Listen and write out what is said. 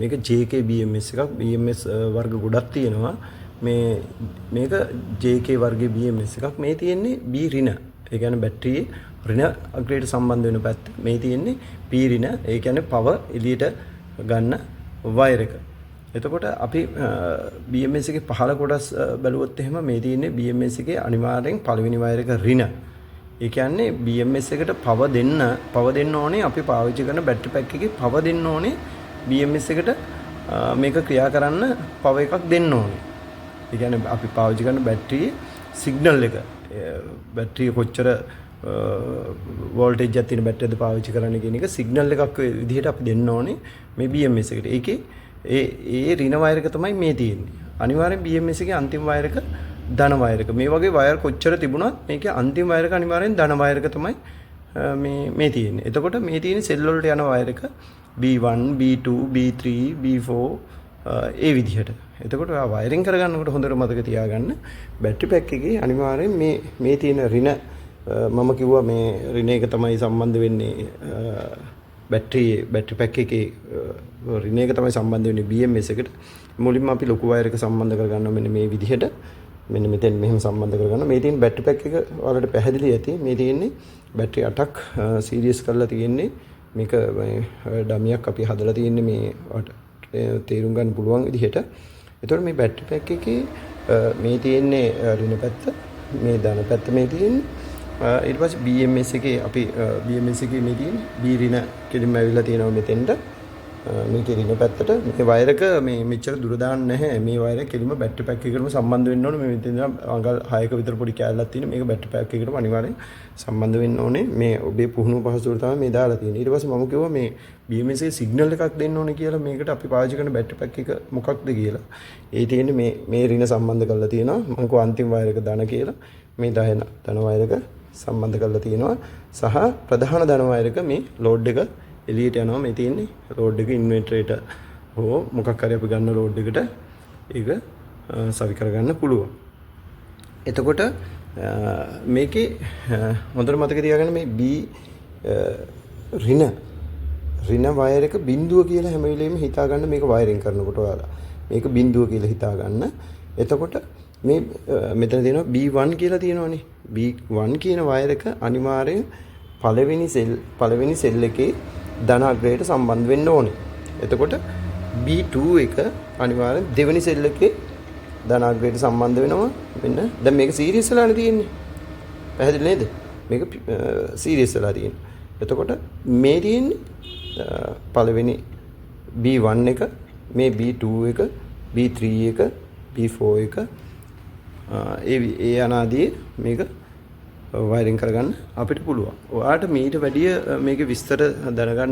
මේක JK BMS එකක්. BMS වර්ග ගොඩක් තියෙනවා. මේක JK වර්ගයේ BMS එකක්. මේ තියෙන්නේ B ඍණ. ඒ කියන්නේ බැටරියේ ඍණ අග්‍රයට සම්බන්ධ වෙන පැත්ත. මේ තියෙන්නේ P ඍණ. ඒ කියන්නේ පවර් එළියට ගන්න වයර් එක. එතකොට අපි BMS එකේ පහළ කොටස් බැලුවොත් එහෙම මේ තියෙන්නේ BMS එකේ අනිවාර්යෙන් පළවෙනි වයර් එක ඍණ. ඒ කියන්නේ BMS එකට පවර් දෙන්න ඕනේ අපි පාවිච්චි කරන බැටරි පැක් එකේ පවර් දෙන්න ඕනේ BMS එකට මේක ක්‍රියා කරන්න පවර් එකක් දෙන්න ඕනේ. ඒ කියන්නේ අපි පාවිච්චි කරන බැටරියේ සිග්නල් එක බැටරිය කොච්චර වෝල්ටේජ් එකක් තියෙන බැටරියද පාවිච්චි කරන්න කියන එක සිග්නල් එකක් විදිහට අපි දෙන්න ඕනේ මේ BMS එකට. ඒකේ ඒ ඍණ වයර් එක තමයි මේ තියෙන්නේ. අනිවාර්යෙන් BMS එකේ අන්තිම වයර් එක ධන වයර් එක. මේ වගේ වයර් කොච්චර තිබුණත් මේකේ අන්තිම වයර් එක අනිවාර්යෙන් ධන වයර් එක තමයි මේ තියෙන්නේ. එතකොට මේ තියෙන සෙල් වලට යන වයර් එක B1, B2, B3, B4 ඒ විදිහට. එතකොට ඔයා වයරින් කරගන්නකොට හොඳට මතක තියාගන්න බැටරි පැක් එකේ අනිවාර්යෙන් මේ තියෙන ඍණ මම කිව්වා මේ ඍණ එක තමයි සම්බන්ධ වෙන්නේ බැටරි පැක් එකේ ඍණ එක තමයි සම්බන්ධ වෙන්නේ BMS එකට. මුලින්ම අපි ලොකු වයර් එක සම්බන්ධ කරගන්නවා මෙන්න මේ විදිහට. මෙන්න මෙතෙන් මෙහෙම සම්බන්ධ කරගන්න. මේ තියෙන බැටරි පැක් එක වලට පැහැදිලි ඇති. මේ තියෙන්නේ බැටරි 8ක් සීරීස් කරලා තියෙන්නේ. මේක මේ ඩමියක් අපි හදලා තියෙන්නේ මේ තේරුම් ගන්න පුළුවන් විදිහට. එතකොට මේ බැටරි පැක් එකේ මේ තියෙන්නේ ඍණ පැත්ත, මේ ධන පැත්ත මේ තියෙන්නේ. ඊට පස්සේ BMS එකේ අපි BMS එකේ මේ තියෙන්නේ B ඍණ කෙලින්ම ඇවිල්ලා තියෙනවා මෙතෙන්ට. මේකේ ඍණ පැත්තට මේ වයර් එක මේ මෙච්චර දුර දාන්න නැහැ. මේ වයර් එක කෙලින්ම බැටරි පැක් එකකටම සම්බන්ධ වෙන්න ඕනේ. මේ මෙතන අඟල් 6ක විතර පොඩි කෑල්ලක් තියෙන. මේක බැටරි පැක් එකකටම අනිවාර්යෙන් සම්බන්ධ වෙන්න ඕනේ. මේ ඔබේ පුහුණු පහසුවට තමයි මේ දාලා තියෙන්නේ. ඊට පස්සේ මම කිව්වා මේ BMS එකේ සිග්නල් එකක් දෙන්න ඕනේ කියලා. මේකට අපි පාවිච්චි කරන බැටරි පැක් එක මොකක්ද කියලා. ඒ තියෙන්නේ මේ ඍණ සම්බන්ධ කරලා තියෙනවා. මම කිව්වා අන්තිම වයර් එක ධන කියලා. මේ ධන වයර් එක සම්බන්ධ කරලා තියෙනවා. සහ ප්‍රධාන ධන වයර් එක මේ ලෝඩ් එක එළියට යනවා. මේ තියෙන්නේ ලෝඩ් එක ඉන්වර්ටරේට හෝ මොකක් හරි අපි ගන්න ලෝඩ් එකට ඒක සවි කරගන්න පුළුවන්. එතකොට මේකේ හොඳට මතක තියාගන්න මේ B ඍණ වයර් එක බිඳුව කියලා හැම වෙලෙම හිතා ගන්න මේක වයරින් කරනකොට ඔයාලා. මේක බිඳුව කියලා හිතා ගන්න. එතකොට මේ මෙතන තියෙනවා B1 කියලා තියෙනවනේ. B1 කියන වයර් එක අනිවාර්යෙන් පළවෙනි සෙල් එකේ ධන අග්‍රයට සම්බන්ධ වෙන්න ඕනේ. එතකොට B2 එක අනිවාර්යෙන් දෙවෙනි සෙල් එකේ ධන අග්‍රයට සම්බන්ධ වෙනවා. මෙන්න දැන් මේක සීරීස් වෙලානේ තියෙන්නේ. පැහැදිලි නේද? මේක සීරීස් වෙලා තියෙන්නේ. එතකොට මේ තියෙන්නේ පළවෙනි B1 එක, මේ B2 එක, B3 එක, B4 එක ඒ අනාදී මේක වයරින් කරගන්න අපිට පුළුවන්. ඔයාලට මීට වැඩිය මේකේ විස්තර දැනගන්න